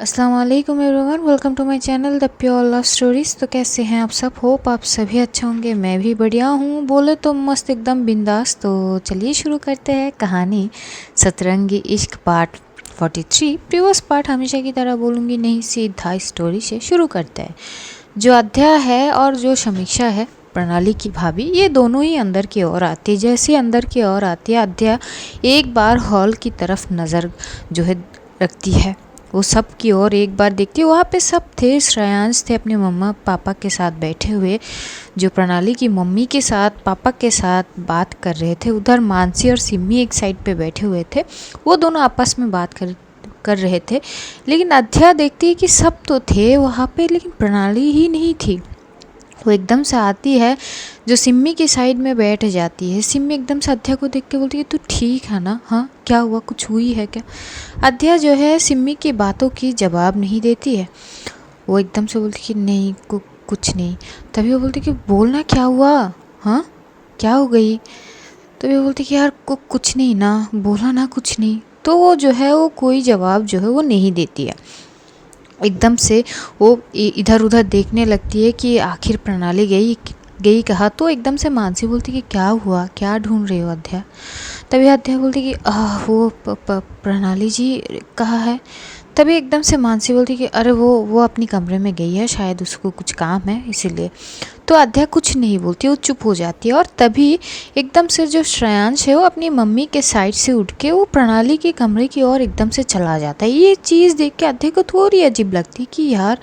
अस्सलाम वालेकुम everyone, welcome to my channel the pure love stories. तो कैसे हैं आप सब? होप आप सभी अच्छे होंगे। मैं भी बढ़िया हूँ, बोले तो मस्त एकदम बिंदास। तो चलिए शुरू करते हैं कहानी सतरंगी इश्क पार्ट 43। प्रीवियस पार्ट हमेशा की तरह बोलूँगी नहीं, सीधा स्टोरी से शुरू करते हैं। जो अध्याय है और जो समीक्षा है, प्रणाली की भाभी, ये दोनों ही अंदर की ओर आती है। जैसे अंदर की ओर आती है, अध्याय एक बार हॉल की तरफ नज़र जो है रखती है। वो सब की ओर एक बार देखती है। वहाँ पे सब थे, श्रेयांश थे अपने मम्मा पापा के साथ बैठे हुए, जो प्रणाली की मम्मी के साथ पापा के साथ बात कर रहे थे। उधर मानसी और सिम्मी एक साइड पे बैठे हुए थे, वो दोनों आपस में बात कर रहे थे। लेकिन अध्या देखती है कि सब तो थे वहाँ पे, लेकिन प्रणाली ही नहीं थी। वो एकदम से आती है, जो सिम्मी की साइड में बैठ जाती है। सिम्मी एकदम से अध्या को देख के बोलती है, तू ठीक है ना? हाँ, क्या हुआ? कुछ हुई है क्या? अध्या जो है सिम्मी की बातों की जवाब नहीं देती है। वो एकदम से बोलती कि नहीं, कुछ नहीं। तभी वो बोलती कि बोलना, क्या हुआ? हाँ, क्या हो गई? तभी वो बोलती कि यार कुछ नहीं ना, बोला ना कुछ नहीं। तो वो जो है वो कोई जवाब जो है वो नहीं देती है। एकदम से वो इधर उधर देखने लगती है कि आखिर प्रणाली गई कहा। तो एकदम से मानसी बोलती कि क्या हुआ, क्या ढूंढ रहे हो अध्या? तभी अध्या बोलती कि वो प्रणाली जी कहाँ है? तभी एकदम से मानसी बोलती कि अरे वो अपनी कमरे में गई है, शायद उसको कुछ काम है इसीलिए। तो अध्या कुछ नहीं बोलती, वो चुप हो जाती है। और तभी एकदम से जो श्रेयांश है वो अपनी मम्मी के साइड से उठ के वो प्रणाली के कमरे की ओर एकदम से चला जाता है। ये चीज़ देख के अध्या को थोड़ी अजीब लगती है कि यार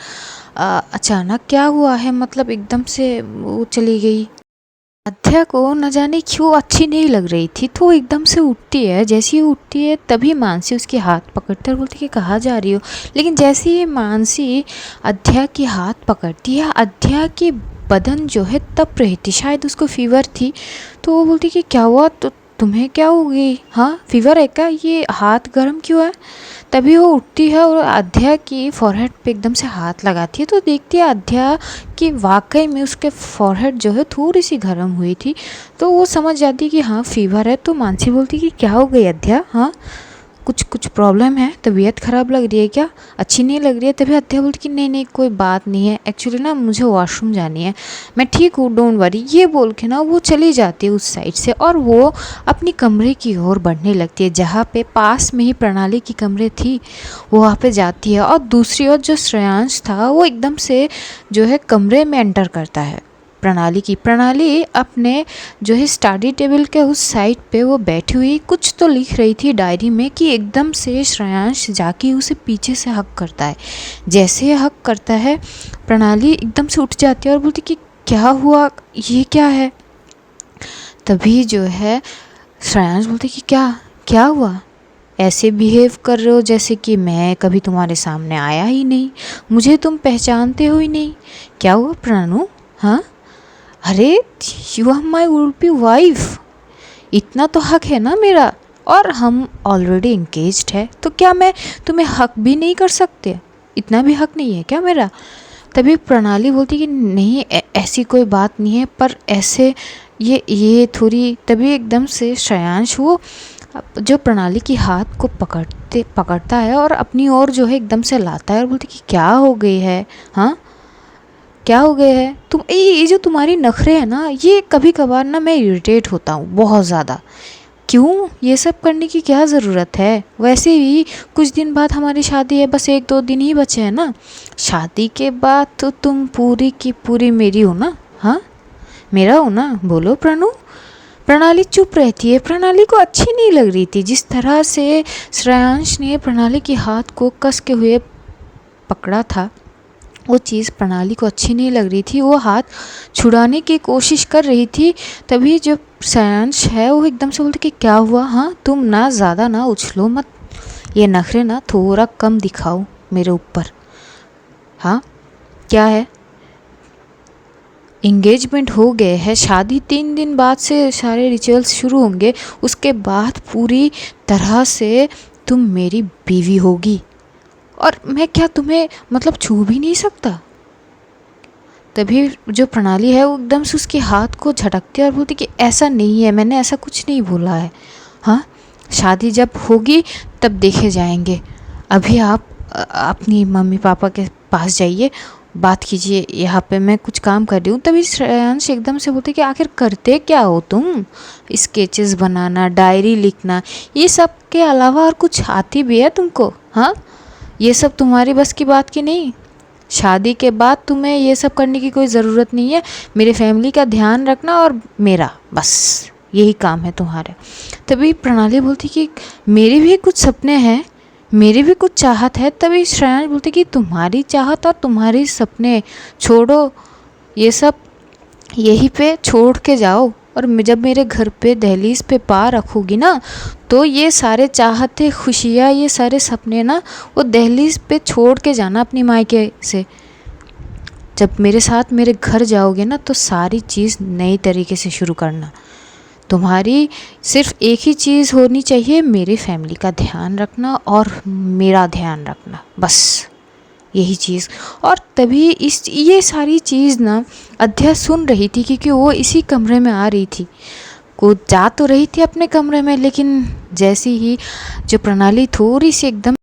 अचानक क्या हुआ है, मतलब एकदम से वो चली गई। अध्या को न जाने क्यों अच्छी नहीं लग रही थी, तो वो एकदम से उठती है। जैसे ही उठती है तभी मानसी उसके हाथ पकड़कर बोलती कि कहाँ जा रही हो? लेकिन जैसे ही मानसी अध्या की हाथ पकड़ती है, अध्या की बदन जो है तप रही थी, शायद उसको फीवर थी। तो वो बोलती कि क्या हुआ? तो तुम्हें क्या हो गई? हाँ, फीवर है क्या? ये हाथ गर्म क्यों है? तभी वो उठती है और अध्या की फॉरहेड पे एकदम से हाथ लगाती है। तो देखती है अध्या कि वाकई में उसके फॉरहेड जो है थोड़ी सी गर्म हुई थी। तो वो समझ जाती है कि हाँ फीवर है। तो मानसी बोलती कि क्या हो गई अध्या? हाँ, कुछ प्रॉब्लम है? तबीयत ख़राब लग रही है क्या? अच्छी नहीं लग रही है? तभी अध्या बोलती कि नहीं नहीं, कोई बात नहीं है, एक्चुअली ना मुझे वॉशरूम जानी है, मैं ठीक हूँ, डोंट वरी। ये बोल के ना वो चली जाती है उस साइड से, और वो अपनी कमरे की ओर बढ़ने लगती है, जहाँ पे पास में ही प्रणाली की कमरे थी। वो वहाँ पे जाती है और दूसरी ओर जो श्रेयांश था वो एकदम से जो है कमरे में एंटर करता है। प्रणाली अपने जो है स्टडी टेबल के उस साइड पे वो बैठी हुई कुछ तो लिख रही थी डायरी में, कि एकदम से श्रेयांश जाके उसे पीछे से हक करता है। जैसे ही हक करता है, प्रणाली एकदम से उठ जाती है और बोलती कि क्या हुआ, ये क्या है? तभी जो है श्रेयांश बोलती कि क्या क्या हुआ? ऐसे बिहेव कर रहे हो जैसे कि मैं कभी तुम्हारे सामने आया ही नहीं, मुझे तुम पहचानते हो ही नहीं। क्या हुआ प्राणु? हाँ, अरे you are my would be wife, इतना तो हक है ना मेरा, और हम ऑलरेडी इंगेज्ड है, तो क्या मैं तुम्हें हक भी नहीं कर सकते? इतना भी हक नहीं है क्या मेरा? तभी प्रणाली बोलती कि नहीं, ऐसी कोई बात नहीं है, पर ऐसे ये थोड़ी। तभी एकदम से श्रेयांश वो जो प्रणाली की हाथ को पकड़ता है और अपनी ओर जो है एकदम से लाता है और बोलती कि क्या हो गई है? हाँ, क्या हो गए है तुम? ये जो तुम्हारी नखरे है ना, ये कभी कभार ना मैं इरिटेट होता हूँ बहुत ज़्यादा। क्यों ये सब करने की क्या ज़रूरत है? वैसे भी कुछ दिन बाद हमारी शादी है, बस 1-2 दिन ही बचे हैं ना। शादी के बाद तो तुम पूरी की पूरी मेरी हो ना? हाँ, मेरा हो ना? बोलो प्रणु। प्रणाली चुप रहती है। प्रणाली को अच्छी नहीं लग रही थी जिस तरह से श्रेयांश ने प्रणाली के हाथ को कस के हुए पकड़ा था। वो चीज़ प्रणाली को अच्छी नहीं लग रही थी। वो हाथ छुड़ाने की कोशिश कर रही थी। तभी जो श्रेयांश है वो एकदम से बोलते कि क्या हुआ? हाँ, तुम ना ज़्यादा ना उछलो मत, ये नखरे ना थोड़ा कम दिखाओ मेरे ऊपर। हाँ, क्या है? इंगेजमेंट हो गए है, शादी 3 दिन बाद से सारे रिचुअल्स शुरू होंगे, उसके बाद पूरी तरह से तुम मेरी बीवी होगी, और मैं क्या तुम्हें मतलब छू भी नहीं सकता? तभी जो प्रणाली है वो एकदम से उसके हाथ को झटकती है और बोलती कि ऐसा नहीं है, मैंने ऐसा कुछ नहीं बोला है। हाँ, शादी जब होगी तब देखे जाएंगे, अभी आप अपनी मम्मी पापा के पास जाइए, बात कीजिए, यहाँ पे मैं कुछ काम कर रही हूँ। तभी श्रेयांश एकदम से बोलते कि आखिर करते क्या हो तुम? स्केचेस बनाना, डायरी लिखना, ये सब के अलावा और कुछ आती भी है तुमको? हाँ, ये सब तुम्हारी बस की बात की नहीं। शादी के बाद तुम्हें ये सब करने की कोई ज़रूरत नहीं है। मेरे फैमिली का ध्यान रखना और मेरा, बस यही काम है तुम्हारा। तभी प्रणाली बोलती कि मेरे भी कुछ सपने हैं, मेरी भी कुछ चाहत है। तभी श्रेयांश बोलते कि तुम्हारी चाहत और तुम्हारे सपने छोड़ो, ये सब यहीं पे छोड़ के जाओ। और जब मेरे घर पे दहलीज पे पाँव रखोगी ना, तो ये सारे चाहते, खुशियाँ, ये सारे सपने ना वो दहलीज पे छोड़ के जाना अपनी मायके से। जब मेरे साथ मेरे घर जाओगे ना, तो सारी चीज़ नई तरीके से शुरू करना। तुम्हारी सिर्फ एक ही चीज़ होनी चाहिए, मेरी फैमिली का ध्यान रखना और मेरा ध्यान रखना, बस यही चीज़। और तभी ये सारी चीज़ ना अध्या सुन रही थी, क्योंकि वो इसी कमरे में आ रही थी। को जा तो रही थी अपने कमरे में, लेकिन जैसी ही जो प्रणाली थोड़ी सी एकदम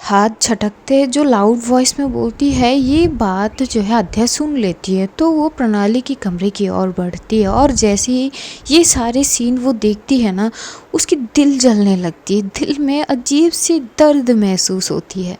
हाथ झटकते जो लाउड वॉइस में बोलती है, ये बात जो है अध्या सुन लेती है। तो वो प्रणाली की कमरे की ओर बढ़ती है, और जैसे ही ये सारे सीन वो देखती है ना, उसकी दिल जलने लगती है, दिल में अजीब सी दर्द महसूस होती है।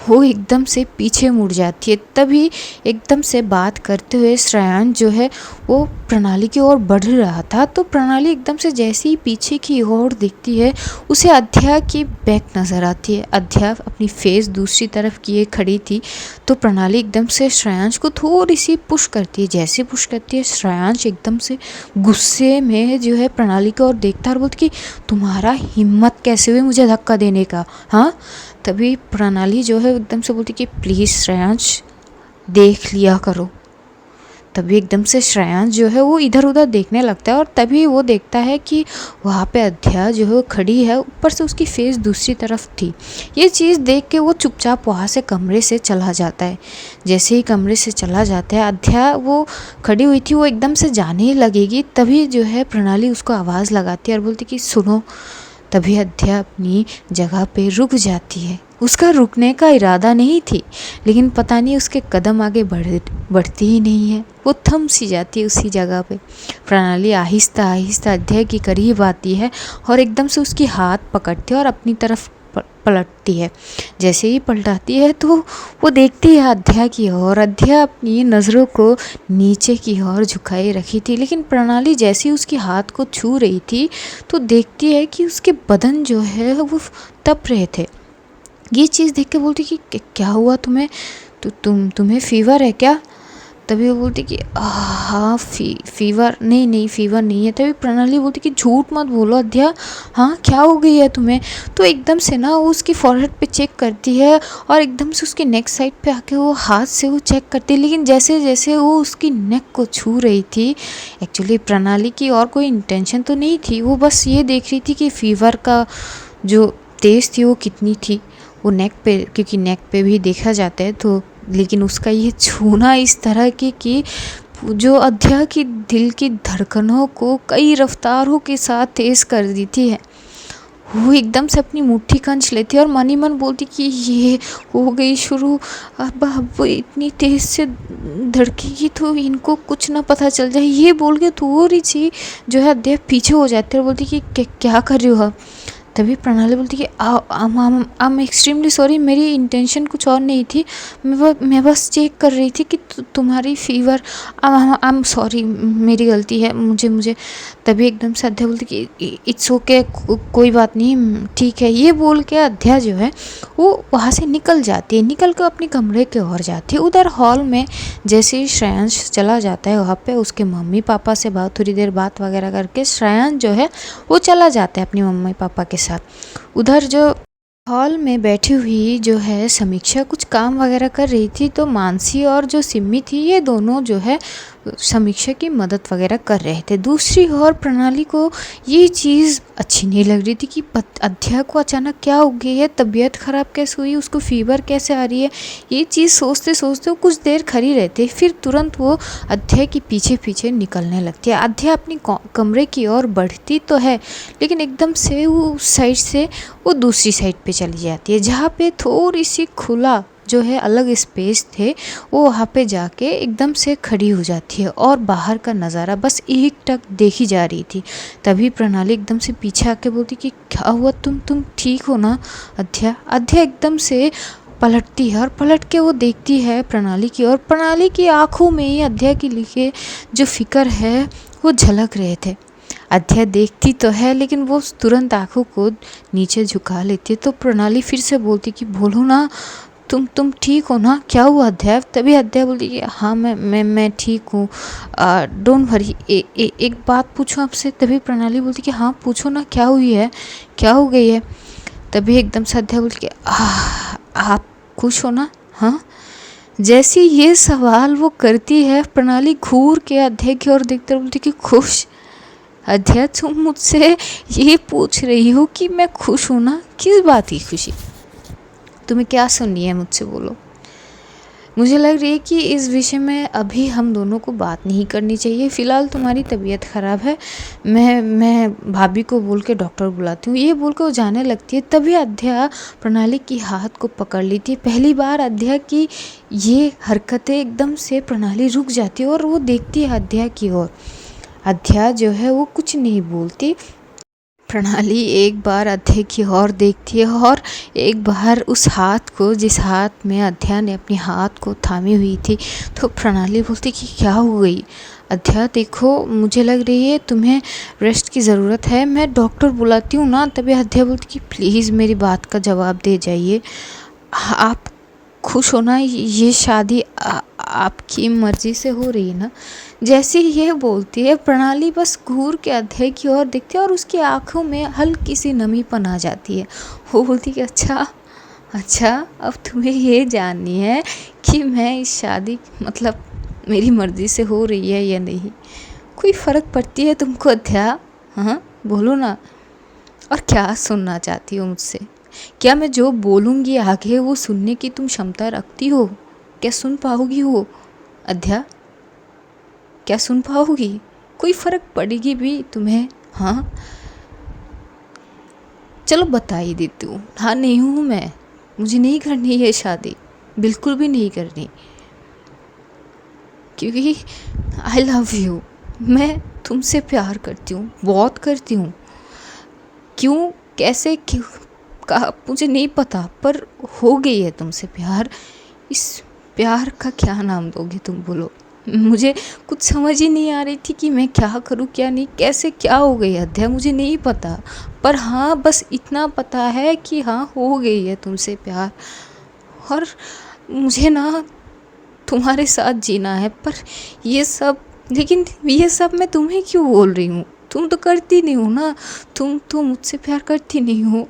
वो एकदम से पीछे मुड़ जाती है। तभी एकदम से बात करते हुए श्रेयांश जो है वो प्रणाली की ओर बढ़ रहा था। तो प्रणाली एकदम से जैसे ही पीछे की ओर देखती है, उसे अध्या की बैक नज़र आती है। अध्या अपनी फेस दूसरी तरफ किए खड़ी थी। तो प्रणाली एकदम से श्रेयांश को थोड़ी सी पुश करती है। जैसे पुश करती है, श्रेयांश एकदम से गुस्से में जो है प्रणाली की ओर देखता है और बोलती कि तुम्हारा हिम्मत कैसे हुई मुझे धक्का देने का? हाँ। तभी प्रणाली जो है एकदम से बोलती कि प्लीज़ श्रेयांश देख लिया करो। तभी एकदम से श्रेयांश जो है वो इधर उधर देखने लगता है, और तभी वो देखता है कि वहाँ पे अध्या जो है वो खड़ी है, ऊपर से उसकी फेस दूसरी तरफ थी। ये चीज़ देख के वो चुपचाप वहाँ से कमरे से चला जाता है। जैसे ही कमरे से चला जाता है, अध्या वो खड़ी हुई थी, वो एकदम से जाने ही लगेगी। तभी जो है प्रणाली उसको आवाज़ लगाती है और बोलती कि सुनो। तभी अध्या अपनी जगह पे रुक जाती है। उसका रुकने का इरादा नहीं थी, लेकिन पता नहीं उसके कदम आगे बढ़ते ही नहीं है। वो थम सी जाती है उसी जगह पे। प्रणाली आहिस्ता आहिस्ता अध्या के करीब आती है और एकदम से उसकी हाथ पकड़ती है और अपनी तरफ पलटती है। जैसे ही पलटाती है तो वो देखती है अध्या की ओर। अध्या अपनी नज़रों को नीचे की ओर झुकाए रखी थी, लेकिन प्रणाली जैसे ही उसकी हाथ को छू रही थी तो देखती है कि उसके बदन जो है वो तप रहे थे। ये चीज़ देख के बोलती कि क्या हुआ तुम्हें? तो तुम्हें फीवर है क्या? तभी वो बोलती कि हाँ फीवर नहीं फीवर नहीं है। तभी प्रणाली बोलती कि झूठ मत बोलो अध्या, हाँ क्या हो गई है तुम्हें? तो एकदम से ना वो उसकी फॉरहेड पे चेक करती है और एकदम से उसकी नेक साइड पे आके वो हाथ से वो चेक करती है। लेकिन जैसे जैसे वो उसकी नेक को छू रही थी, एक्चुअली प्रणाली की और कोई इंटेंशन तो नहीं थी, वो बस ये देख रही थी कि फीवर का जो तेज़ थी वो कितनी थी। वो नेक पे, क्योंकि नेक पे भी देखा जाता है तो, लेकिन उसका ये छूना इस तरह की कि जो अध्या की दिल की धड़कनों को कई रफ्तारों के साथ तेज़ कर देती है। वो एकदम से अपनी मुट्ठी खंच लेती है और मन ही मन बोलती कि ये हो गई शुरू। अब इतनी तेज़ से धड़केगी तो इनको कुछ ना पता चल जाए। ये बोल के थोड़ी सी जो है अध्या पीछे हो जाती है और बोलती कि क्या कर रही हो? तभी प्रणाली बोलती कि आई एम एक्सट्रीमली सॉरी, मेरी इंटेंशन कुछ और नहीं थी, मैं बस चेक कर रही थी कि तुम्हारी फीवर, आई एम सॉरी, मेरी गलती है, मुझे। तभी एकदम से अध्या बोलती कि इट्स ओके, कोई बात नहीं, ठीक है। ये बोल के अध्या जो है वो वहाँ से निकल जाती है, निकल कर अपने कमरे के ओर जाती है। उधर हॉल में जैसे ही श्रेयांश चला जाता है, वहाँ पे उसके मम्मी पापा से थोड़ी देर बात वगैरह करके श्रेयांश जो है वो चला जाता है अपनी मम्मी पापा के साथ। उधर जो हॉल में बैठी हुई जो है समीक्षा कुछ काम वगैरह कर रही थी, तो मानसी और जो सिम्मी थी ये दोनों जो है समीक्षा की मदद वगैरह कर रहे थे। दूसरी ओर प्रणाली को ये चीज़ अच्छी नहीं लग रही थी कि अध्या को अचानक क्या हो गई है, तबीयत ख़राब कैसे हुई, उसको फीवर कैसे आ रही है। ये चीज़ सोचते सोचते वो कुछ देर खड़ी रहती, फिर तुरंत वो अध्या के पीछे पीछे निकलने लगती है। अध्या अपनी कमरे की ओर बढ़ती तो है, लेकिन एकदम से वो उस साइड से वो दूसरी साइड पे चली जाती है, जहाँ पे थोड़ी सी खुला जो है अलग स्पेस थे वो वहाँ पे जाके एकदम से खड़ी हो जाती है और बाहर का नज़ारा बस एक टक देखी जा रही थी। तभी प्रणाली एकदम से पीछे आके बोलती कि क्या हुआ, तुम ठीक हो ना अध्या। अध्या एकदम से पलटती है और पलट के वो देखती है प्रणाली की, और प्रणाली की आंखों में ही अध्या के लिए जो फिक्र है वो झलक रहे थे। अध्या देखती तो है लेकिन वो तुरंत आंखों को नीचे झुका लेती है। तो प्रणाली फिर से बोलती कि बोलो ना, तुम ठीक हो ना, क्या हुआ अध्या। तभी अध्या बोलती कि हाँ मैं ठीक हूँ, डोंट वरी। एक बात पूछूं आपसे। तभी प्रणाली बोलती कि हाँ पूछो ना, क्या हुई है, क्या हो गई है। तभी एकदम से अध्या बोलती कि आप खुश हो ना। हाँ, जैसे ये सवाल वो करती है प्रणाली घूर के अध्या की ओर देखते बोलती कि खुश। अध्या तुम मुझसे ये पूछ रही हो कि मैं खुश हूँ ना, किस बात की खुशी, तुम्हें क्या सुननी है मुझसे, बोलो। मुझे लग रही है कि इस विषय में अभी हम दोनों को बात नहीं करनी चाहिए। फ़िलहाल तुम्हारी तबीयत ख़राब है, मैं भाभी को बोल के डॉक्टर बुलाती हूँ। ये बोल के वो जाने लगती है। तभी अध्या प्रणाली की हाथ को पकड़ लेती है। पहली बार अध्या की ये हरकतें एकदम से प्रणाली रुक जाती है और वो देखती है अध्या की ओर। अध्या जो है वो कुछ नहीं बोलती। प्रणाली एक बार अध्या की ओर देखती है और एक बार उस हाथ को, जिस हाथ में अध्या ने अपने हाथ को थामी हुई थी, तो प्रणाली बोलती कि क्या हो गई अध्या, देखो मुझे लग रही है तुम्हें रेस्ट की ज़रूरत है, मैं डॉक्टर बुलाती हूँ ना। तभी अध्या बोलती कि प्लीज़ मेरी बात का जवाब दे जाइए, आप खुश हो ना, ये शादी आपकी मर्ज़ी से हो रही है ना। जैसे ये बोलती है प्रणाली बस घूर के अध्या की ओर देखती है और उसकी आंखों में हल्की सी नमीपन आ जाती है। वो बोलती कि अच्छा अब तुम्हें ये जाननी है कि मैं इस शादी मतलब मेरी मर्ज़ी से हो रही है या नहीं, कोई फ़र्क पड़ती है तुमको अध्या। हाँ बोलो ना, और क्या सुनना चाहती हो मुझसे। क्या मैं जो बोलूँगी आगे वो सुनने की तुम क्षमता रखती हो, क्या सुन पाओगी वो अध्या, क्या सुन पाओगी, कोई फ़र्क पड़ेगी भी तुम्हें। हाँ चलो बता ही देती हूँ, हाँ नहीं हूँ मैं, मुझे नहीं करनी ये शादी, बिल्कुल भी नहीं करनी, क्योंकि आई लव यू, मैं तुमसे प्यार करती हूँ, बहुत करती हूँ। क्यों कैसे क्यों का मुझे नहीं पता, पर हो गई है तुमसे प्यार। इस प्यार का क्या नाम दोगे तुम, बोलो। मुझे कुछ समझ ही नहीं आ रही थी कि मैं क्या करूँ क्या नहीं, कैसे क्या हो गई अध्या, मुझे नहीं पता। पर हाँ बस इतना पता है कि हाँ हो गई है तुमसे प्यार, और मुझे ना तुम्हारे साथ जीना है। पर ये सब, लेकिन ये सब मैं तुम्हें क्यों बोल रही हूँ, तुम तो करती नहीं हो ना, तुम तो मुझसे प्यार करती नहीं हो,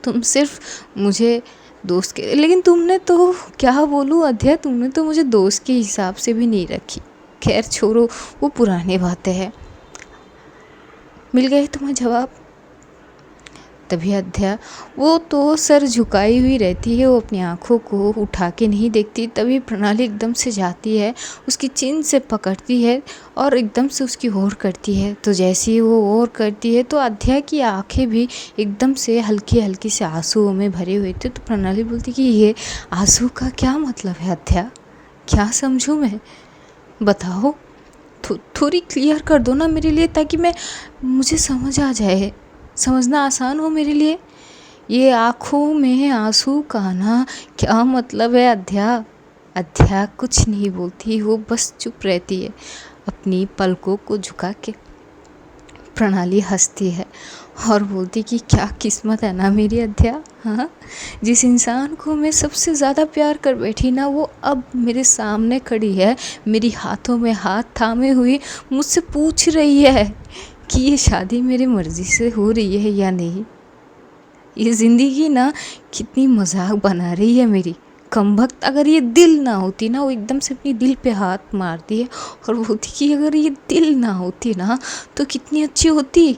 तुम सिर्फ मुझे दोस्त के, लेकिन तुमने तो क्या बोलूँ अध्या, तुमने तो मुझे दोस्त के हिसाब से भी नहीं रखी। खैर छोड़ो, वो पुरानी बातें हैं। मिल गए तुम्हें जवाब। तभी अध्या वो तो सर झुकाई हुई रहती है, वो अपनी आंखों को उठा के नहीं देखती। तभी प्रणाली एकदम से जाती है, उसकी चिन से पकड़ती है और एकदम से उसकी ओर करती है। तो जैसे ही वो ओर करती है तो अध्या की आंखें भी एकदम से हल्की हल्की से आंसुओं में भरे हुए थे। तो प्रणाली बोलती कि ये आंसू का क्या मतलब है अध्या, क्या समझूँ मैं, बताओ, थोड़ी क्लियर कर दो ना मेरे लिए, ताकि मुझे समझ आ जाए, समझना आसान हो मेरे लिए। ये आँखों में आंसू का ना क्या मतलब है अध्या। अध्या कुछ नहीं बोलती, वो बस चुप रहती है अपनी पलकों को झुका के। प्रणाली हंसती है और बोलती कि क्या किस्मत है ना मेरी अध्या। हाँ, जिस इंसान को मैं सबसे ज़्यादा प्यार कर बैठी ना, वो अब मेरे सामने खड़ी है, मेरी हाथों में हाथ थामे हुई मुझसे पूछ रही है कि ये शादी मेरी मर्ज़ी से हो रही है या नहीं। ये ज़िंदगी ना कितनी मजाक बना रही है मेरी, कमबख्त। अगर ये दिल ना होती ना, वो एकदम से अपनी दिल पे हाथ मारती है और बोलती कि अगर ये दिल ना होती ना तो कितनी अच्छी होती,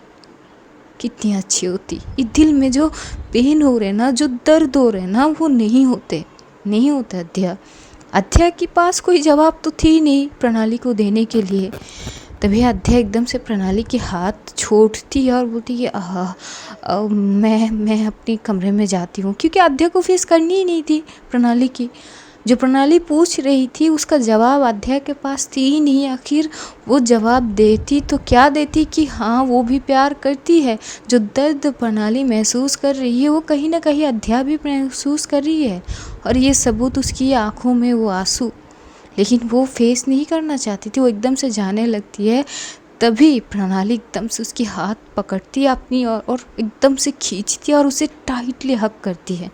कितनी अच्छी होती। ये दिल में जो पेन हो रहे ना, जो दर्द हो रहे ना, वो नहीं होते, नहीं होते अध्या। अध्या के पास कोई जवाब तो थी नहीं प्रणाली को देने के लिए। तभी अध्या एकदम से प्रणाली के हाथ छोड़ती है और बोलती है मैं अपने कमरे में जाती हूँ, क्योंकि अध्या को फेस करनी ही नहीं थी प्रणाली की। जो प्रणाली पूछ रही थी उसका जवाब अध्या के पास थी ही नहीं। आखिर वो जवाब देती तो क्या देती कि हाँ वो भी प्यार करती है। जो दर्द प्रणाली महसूस कर रही है वो कहीं ना कहीं अध्या भी महसूस कर रही है, और ये सबूत उसकी आंखों में वो आंसू। लेकिन वो फेस नहीं करना चाहती थी, वो एकदम से जाने लगती है। तभी प्रणाली एकदम से उसकी हाथ पकड़ती है अपनी और एकदम से खींचती है और उसे टाइटली हग करती है।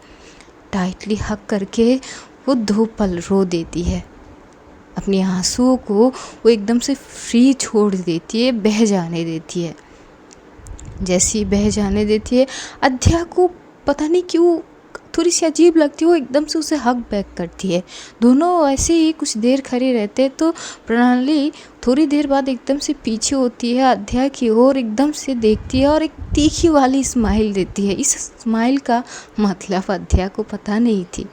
टाइटली हग करके वो 2 पल रो देती है। अपने आंसुओं को वो एकदम से फ्री छोड़ देती है, बह जाने देती है। जैसे ही बह जाने देती है, अध्या को पता नहीं क्यों थोड़ी सी अजीब लगती है, वो एकदम से उसे हग बैक करती है। दोनों ऐसे ही कुछ देर खड़े रहते हैं, तो प्रणाली थोड़ी देर बाद एकदम से पीछे होती है अध्या की ओर, एकदम से देखती है और एक तीखी वाली स्माइल देती है। इस स्माइल का मतलब अध्या को पता नहीं थी।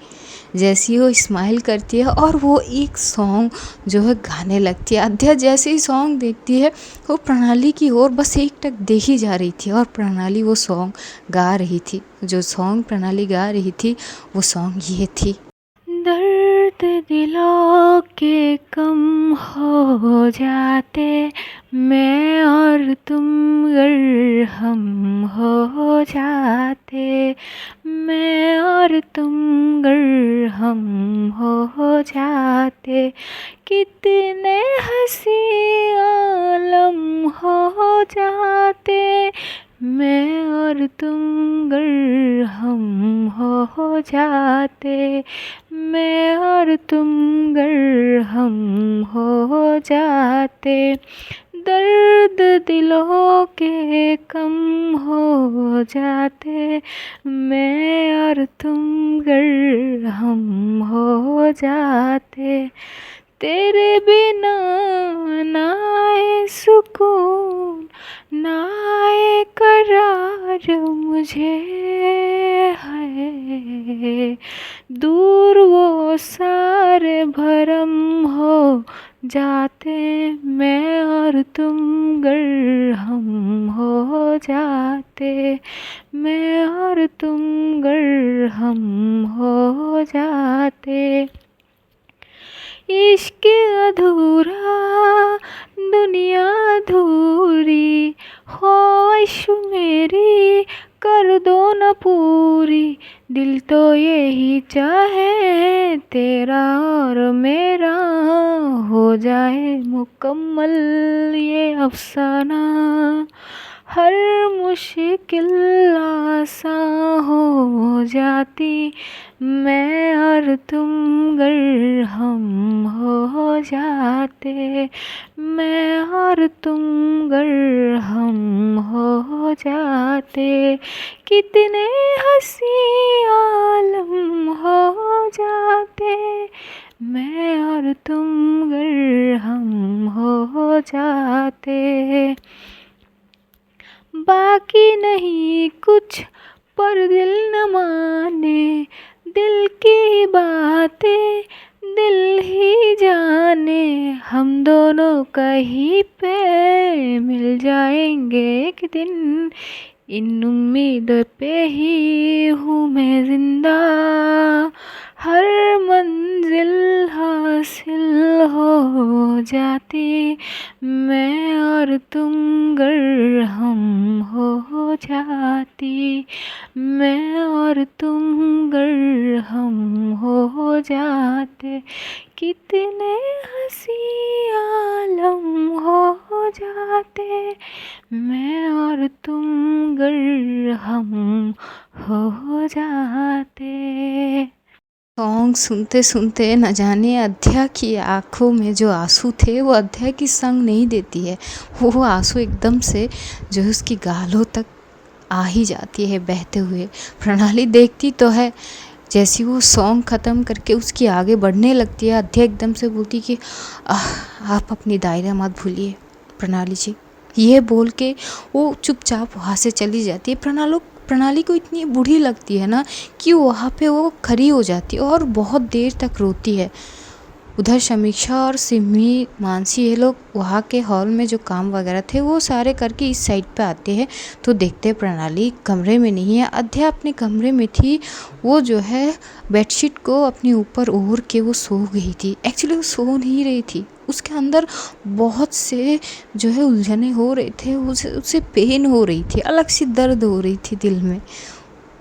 जैसी वो स्माइल करती है और वो एक सॉन्ग जो है गाने लगती है। अध्या जैसे ही सॉन्ग देखती है वो प्रणाली की ओर बस एकटक देखी जा रही थी, और प्रणाली वो सॉन्ग गा रही थी। जो सॉन्ग प्रणाली गा रही थी वो सॉन्ग ये थी। दर्द दिलों के कम हो जाते, मैं और तुम अगर हम हो जाते, मैं और तुम अगर हम हो जाते, कितने हंसी आलम हो जाते, मैं और तुम अगर हम हो जाते, मैं और तुम अगर हम हो जाते, दर्द दिलों के कम हो जाते, मैं और तुम अगर हम हो जाते, तेरे बिना ना आए सुकून ना आए करार मुझे है, दूर वो सारे भरम हो जाते, मैं और तुम अगर हम हो जाते, मैं और तुम अगर हम हो जाते, इश्क अधूरा दुनिया अधूरी, ख्वाहिश मेरी कर दो न पूरी, दिल तो यही चाहे तेरा और मेरा हो जाए मुकम्मल ये अफसाना, हर मुश्किल आसान हो जाती, मैं और तुम अगर हम हो जाते, मैं और तुम अगर हम हो जाते, कितने हंसी आलम हो जाते, मैं और तुम अगर हम हो जाते, बाकी नहीं कुछ पर दिल न माने, दिल की बातें दिल ही जाने, हम दोनों कहीं पे मिल जाएंगे एक दिन, इन उम्मीद पे ही हूँ मैं जिंदा, हर मंजिल हासिल हो जाती, मैं और तुम अगर हम हो जाती, मैं और तुम अगर हम हो जाते, कितने हंसी आलम हो जाते, मैं और तुम अगर हम हो जाते। सॉन्ग सुनते सुनते न जाने अध्या की आँखों में जो आंसू थे वो अध्या की संग नहीं देती है। वो आंसू एकदम से जो है उसकी गालों तक आ ही जाती है बहते हुए। प्रणाली देखती तो है, जैसी वो सॉन्ग ख़त्म करके उसकी आगे बढ़ने लगती है, अध्या एकदम से बोलती कि आप अपनी दायरा मत भूलिए प्रणाली जी। ये बोल के वो चुपचाप वहाँ से चली जाती है। प्रणाली को इतनी बूढ़ी लगती है ना कि वहाँ पे वो खड़ी हो जाती है और बहुत देर तक रोती है। उधर समीक्षा और सिमी, मानसी ये लोग वहाँ के हॉल में जो काम वगैरह थे वो सारे करके इस साइड पे आते हैं तो देखते हैं प्रणाली कमरे में नहीं है। अध्या अपने कमरे में थी, वो जो है बेडशीट को अपने ऊपर ओढ़ के वो सो गई थी। एक्चुअली वो सो नहीं रही थी, उसके अंदर बहुत से जो है उलझने हो रहे थे, उसे पेन हो रही थी, अलग सी दर्द हो रही थी दिल में।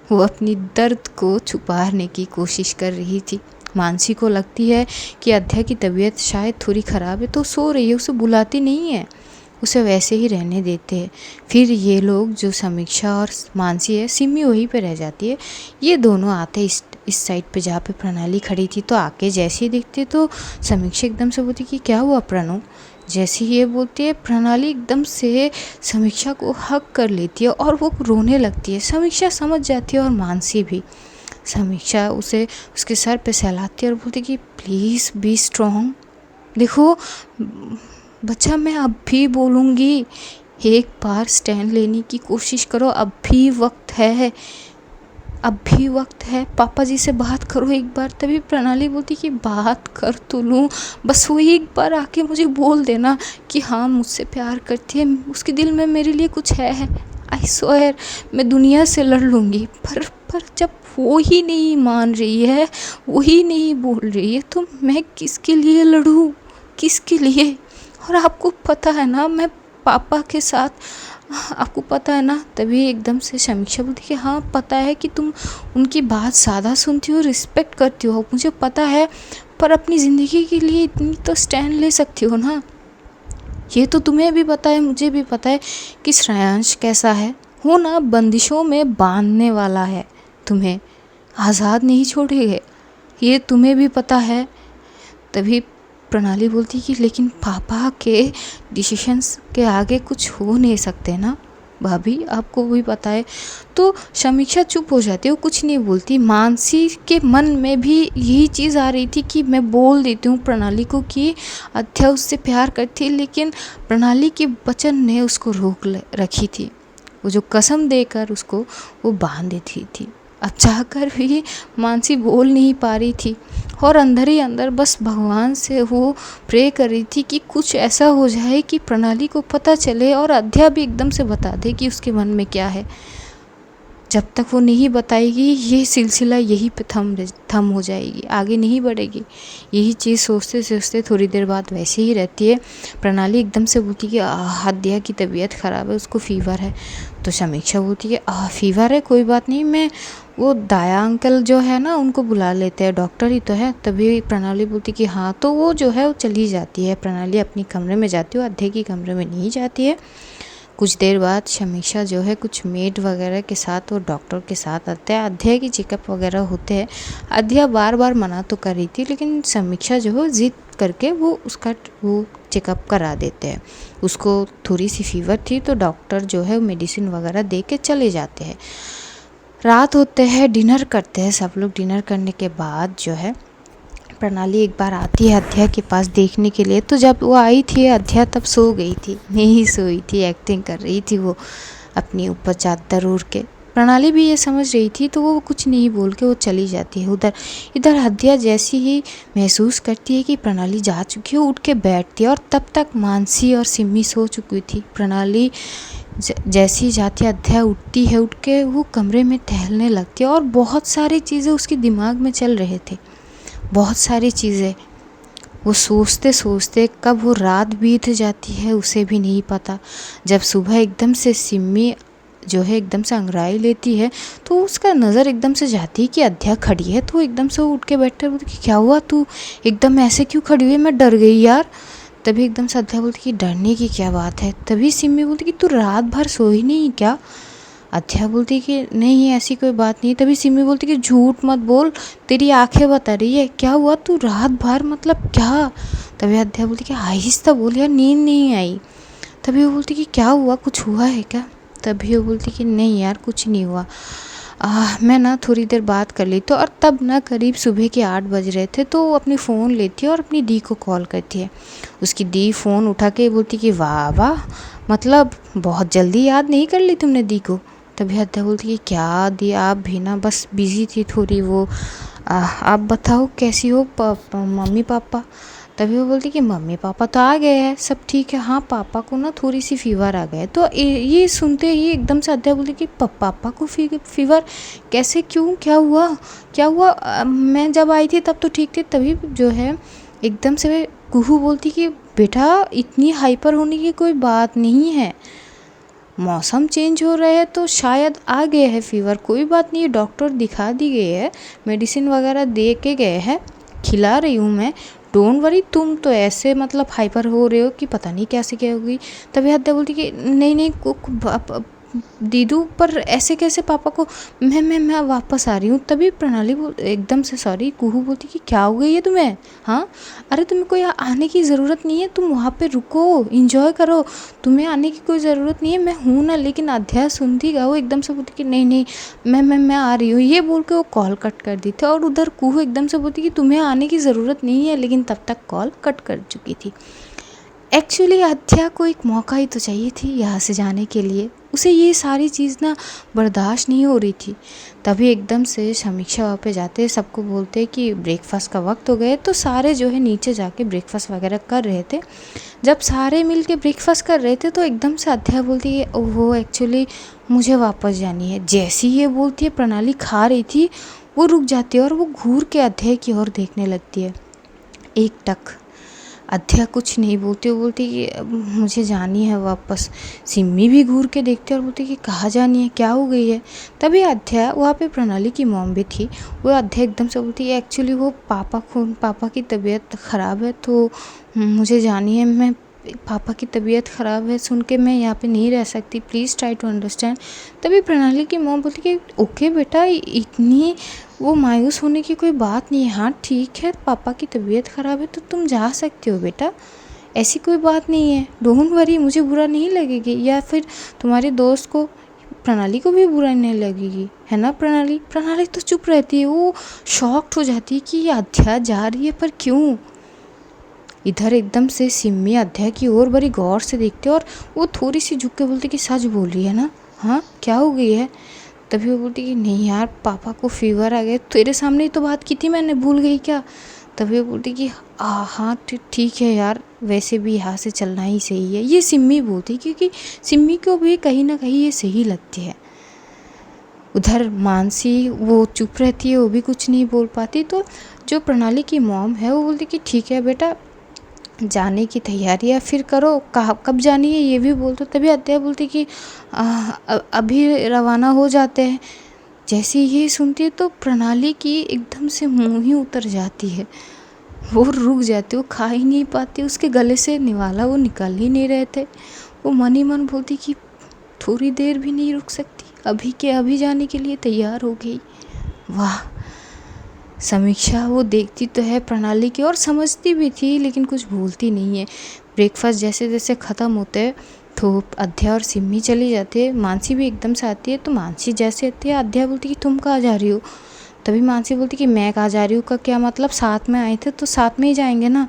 वो अपनी दर्द को छुपाने की कोशिश कर रही थी। मानसी को लगती है कि अध्या की तबीयत शायद थोड़ी ख़राब है तो सो रही है, उसे बुलाती नहीं है, उसे वैसे ही रहने देते हैं। फिर ये लोग जो समीक्षा और मानसी है, सिमी वहीं पे रह जाती है, ये दोनों आते इस साइड पे जहाँ पे प्रणाली खड़ी थी। तो आके जैसे ही देखते तो समीक्षा एकदम से बोलती कि क्या हुआ प्रणो। जैसे ही ये बोलती है प्रणाली एकदम से समीक्षा को हक कर लेती है और वो रोने लगती है। समीक्षा समझ जाती है और मानसी भी। समीक्षा उसे उसके सर पे सहलाती है और बोलती कि प्लीज़ बी स्ट्रॉन्ग। देखो बच्चा, मैं अब भी बोलूँगी, एक बार स्टैंड लेने की कोशिश करो, अब भी वक्त है, अब भी वक्त है। पापा जी से बात करो एक बार। तभी प्रणाली बोलती कि बात कर तो लूँ, बस वो एक बार आके मुझे बोल देना कि हाँ मुझसे प्यार करती है, उसके दिल में मेरे लिए कुछ है। आई स्वेयर मैं दुनिया से लड़ लूँगी। पर जब वो ही नहीं मान रही है, वो ही नहीं बोल रही है, तो मैं किसके लिए लड़ूँ, किसके लिए। और आपको पता है ना मैं पापा के साथ, आपको पता है ना। तभी एकदम से समीक्षा बोलती कि हाँ पता है कि तुम उनकी बात ज़्यादा सुनती हो, रिस्पेक्ट करती हो, मुझे पता है, पर अपनी ज़िंदगी के लिए इतनी तो स्टैंड ले सकती हो ना। ये तो तुम्हें भी पता है, मुझे भी पता है कि श्रेयांश कैसा है, वो ना बंदिशों में बांधने वाला है, तुम्हें आज़ाद नहीं छोड़ेगा, ये तुम्हें भी पता है। तभी प्रणाली बोलती कि लेकिन पापा के डिसीशंस के आगे कुछ हो नहीं सकते ना भाभी, आपको भी पता है। तो समीक्षा चुप हो जाती है, वो कुछ नहीं बोलती। मानसी के मन में भी यही चीज़ आ रही थी कि मैं बोल देती हूँ प्रणाली को कि अध्या उससे प्यार करती है, लेकिन प्रणाली के वचन ने उसको रोक रखी थी, वो जो कसम देकर उसको वो बांध देती थी। अब जाकर भी मानसी बोल नहीं पा रही थी और अंदर ही अंदर बस भगवान से वो प्रे कर रही थी कि कुछ ऐसा हो जाए कि प्रणाली को पता चले और अध्या भी एकदम से बता दे कि उसके मन में क्या है। जब तक वो नहीं बताएगी ये सिलसिला यहीं पे थम हो जाएगी, आगे नहीं बढ़ेगी। यही चीज़ सोचते सोचते थोड़ी देर बाद वैसे ही रहती है। प्रणाली एकदम से बोलती कि अध्या की तबीयत ख़राब है, उसको फ़ीवर है। तो समीक्षा बोलती है फ़ीवर है, कोई बात नहीं, मैं वो दाया अंकल जो है ना उनको बुला लेते हैं, डॉक्टर ही तो है। तभी प्रणाली बोलती कि हाँ, तो वो जो है वो चली जाती है। प्रणाली अपनी कमरे में जाती है, अध्या की कमरे में नहीं जाती है। कुछ देर बाद समीक्षा जो है कुछ मेड वगैरह के साथ और डॉक्टर के साथ आते हैं, अध्या की चेकअप वगैरह होते हैं। अध्या बार बार मना तो कर रही थी, लेकिन समीक्षा जो है ज़िद करके वो उसका वो चेकअप करा देते हैं। उसको थोड़ी सी फीवर थी तो डॉक्टर जो है मेडिसिन वगैरह दे के चले जाते हैं। रात होते हैं, डिनर करते हैं सब लोग। डिनर करने के बाद जो है प्रणाली एक बार आती है अध्या के पास देखने के लिए। तो जब वो आई थी अध्या तब सो गई थी, नहीं सोई थी, एक्टिंग कर रही थी वो अपनी ऊपर चादर ओढ़ के। प्रणाली भी ये समझ रही थी तो वो कुछ नहीं बोल के वो चली जाती है। इधर अध्या जैसी ही महसूस करती है कि प्रणाली जा चुकी है, उठ के बैठती है और तब तक मानसी और सिमी सो चुकी थी। प्रणाली जैसी ही जाती है अध्या उठती है, उठ के वो कमरे में टहलने लगती है और बहुत सारी चीज़ें उसके दिमाग में चल रहे थे, बहुत सारी चीज़ें। वो सोचते सोचते कब वो रात बीत जाती है उसे भी नहीं पता। जब सुबह एकदम से सिमी जो है एकदम से अंगड़ाई लेती है तो उसका नज़र एकदम से जाती है कि अध्या खड़ी है। तो एकदम से वो उठ के बैठते बोलती कि क्या हुआ, तू एकदम ऐसे क्यों खड़ी हुई है, मैं डर गई यार। तभी एकदम से अध्या बोलती कि डरने की क्या बात है। तभी सिमी बोलती कि तू रात भर सोई नहीं क्या। अध्या बोलती कि नहीं ऐसी कोई बात नहीं। तभी सिमी बोलती कि झूठ मत बोल, तेरी आंखें बता रही है, क्या हुआ, तू रात भर मतलब क्या। तभी अध्या बोलती कि आहिस्ता बोल यार, नींद नहीं आई। तभी वो बोलती कि क्या हुआ, कुछ हुआ है क्या। तभी वो बोलती कि नहीं यार कुछ नहीं हुआ, मैं ना थोड़ी देर बात कर ली। तो और तब ना करीब सुबह के 8 बज रहे थे। तो वो अपनी फ़ोन लेती है और अपनी दी को कॉल करती है। उसकी दी फ़ोन उठा के बोलती कि वाह वाह, मतलब बहुत जल्दी याद नहीं कर ली तुमने दी को। तभी अध्या बोलती कि क्या दी, आप भी ना बस बिज़ी थी थोड़ी, वो आप बताओ कैसी हो मम्मी पापा। तभी वो बोलती कि मम्मी पापा तो आ गए हैं, सब ठीक है। हाँ, पापा को ना थोड़ी सी फीवर आ गया है। तो ये सुनते ही एकदम से अध्याय बोलती कि पापा को फीवर कैसे, क्यों, क्या हुआ, क्या हुआ? मैं जब आई थी तब तो ठीक थे। तभी जो है एकदम से कुहू बोलती कि बेटा इतनी हाइपर होने की कोई बात नहीं है, मौसम चेंज हो रहा है तो शायद आ गए है फीवर, कोई बात नहीं है, डॉक्टर दिखा दी गई है, मेडिसिन वगैरह दे के गए हैं, खिला रही हूँ मैं, डोंट वरी। तुम तो ऐसे मतलब हाइपर हो रहे हो कि पता नहीं कैसे क्या होगी। तभी हत्या बोलती कि नहीं नहीं दीदू, पर ऐसे कैसे पापा को, मैं वापस आ रही हूँ। तभी प्रणाली एकदम से सॉरी कुहू बोलती कि क्या हो गई है तुम्हें? हाँ, अरे तुम्हें कोई आने की ज़रूरत नहीं है, तुम वहाँ पे रुको, इंजॉय करो, तुम्हें आने की कोई ज़रूरत नहीं है, मैं हूँ ना। लेकिन अध्याय सुनती गा वो एकदम से बोलती कि नहीं नहीं मैं आ रही हूँ, ये बोल के वो कॉल कट कर दी थी। और उधर कुहू एकदम से बोलती कि तुम्हें आने की ज़रूरत नहीं है, लेकिन तब तक कॉल कट कर चुकी थी। एक्चुअली अध्या को एक मौका ही तो चाहिए थी यहाँ से जाने के लिए, उसे ये सारी चीज़ ना बर्दाश्त नहीं हो रही थी। तभी एकदम से समीक्षा वहाँ पे जाते, सबको बोलते कि ब्रेकफास्ट का वक्त हो गया। तो सारे जो है नीचे जाके ब्रेकफास्ट वगैरह कर रहे थे। जब सारे मिल के ब्रेकफास्ट कर रहे थे तो एकदम से अध्या बोलती है ओहो एक्चुअली मुझे वापस जानी है। जैसी ये बोलती है प्रणाली खा रही थी वो रुक जाती है और वो घूर के अध्याय की ओर देखने लगती है। एक टक अध्या कुछ नहीं बोलती, वो बोलती कि अब मुझे जानी है वापस। सिम्मी भी घूर के देखती है और बोलती कि कहाँ जानी है, क्या हो गई है? तभी अध्या, वहाँ पे प्रणाली की मॉम भी थी, वो अध्या एकदम से बोलती है एक्चुअली वो पापा की तबीयत ख़राब है तो मुझे जानी है। मैं पापा की तबीयत ख़राब है सुन के मैं यहाँ पे नहीं रह सकती, प्लीज़ ट्राई टू अंडरस्टैंड। तभी प्रणाली की मॉम बोलती कि ओके बेटा, इतनी वो मायूस होने की कोई बात नहीं है। हाँ ठीक है, पापा की तबीयत ख़राब है तो तुम जा सकते हो बेटा, ऐसी कोई बात नहीं है, डोंट वरी, मुझे बुरा नहीं लगेगी, या फिर तुम्हारे दोस्त को प्रणाली को भी बुरा नहीं लगेगी, है ना प्रणाली? प्रणाली तो चुप रहती है, वो शॉक्ड हो जाती है कि ये अध्या जा रही है पर क्यों। इधर एकदम से सिम्मी अध्या की ओर बड़ी गौर से देखते और वो थोड़ी सी झुक के बोलती कि सच बोल रही है ना? हाँ क्या हो गई है? तभी वो बोलती कि नहीं यार पापा को फीवर आ गया, तेरे सामने ही तो बात की थी मैंने, भूल गई क्या? तभी वो बोलती कि हाँ ठीक है यार, वैसे भी यहाँ से चलना ही सही है। ये सिम्मी बोलती क्योंकि सिम्मी को भी कहीं ना कहीं ये सही लगती है। उधर मानसी वो चुप रहती है, वो भी कुछ नहीं बोल पाती। तो जो प्रणाली की मॉम है वो बोलती कि ठीक है बेटा, जाने की तैयारियां फिर करो, कहाँ कब जानी है ये भी बोल दो। तभी अध्याय बोलती कि अभी रवाना हो जाते हैं। जैसे ये सुनती है तो प्रणाली की एकदम से मुंह ही उतर जाती है, वो रुक जाती है, वो खा ही नहीं पाती, उसके गले से निवाला वो निकल ही नहीं रहे थे। वो मन ही मन बोलती कि थोड़ी देर भी नहीं रुक सकती, अभी के अभी जाने के लिए तैयार हो गई। वाह। समीक्षा वो देखती तो है प्रणाली की और समझती भी थी लेकिन कुछ बोलती नहीं है। ब्रेकफास्ट जैसे जैसे ख़त्म होते हैं तो अध्या और सिम्मी चली जाती है, मानसी भी एकदम से आती है। तो मानसी जैसे आती है अध्या बोलती कि तुम कहाँ जा रही हो? तभी मानसी बोलती कि मैं कहाँ जा रही हूँ का क्या मतलब, साथ में आए थे तो साथ में ही जाएंगे ना।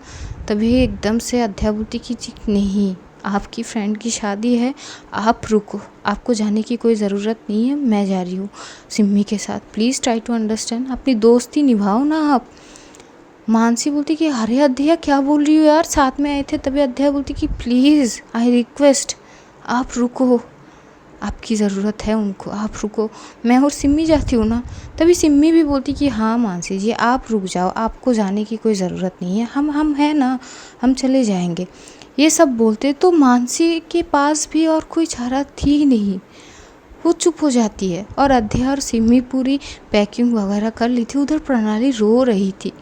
तभी एकदम से अध्या बोलती कि जी नहीं, आपकी फ्रेंड की शादी है, आप रुको, आपको जाने की कोई ज़रूरत नहीं है, मैं जा रही हूँ सिम्मी के साथ, प्लीज़ ट्राई टू अंडरस्टैंड, अपनी दोस्ती निभाओ ना आप। मानसी बोलती कि अरे अध्या क्या बोल रही हो यार, साथ में आए थे। तभी अध्या बोलती कि प्लीज़ आई रिक्वेस्ट, आप रुको, आपकी ज़रूरत है उनको, आप रुको, मैं और सिम्मी जाती हूँ ना। तभी सिम्मी भी बोलती कि हाँ मानसी जी आप रुक जाओ, आपको जाने की कोई ज़रूरत नहीं है, हम हैं ना, हम चले जाएंगे। ये सब बोलते तो मानसी के पास भी और कोई चारा थी ही नहीं, वो चुप हो जाती है। और अध्या और सिम्मी पूरी पैकिंग वगैरह कर ली थी, उधर प्रणाली रो रही थी।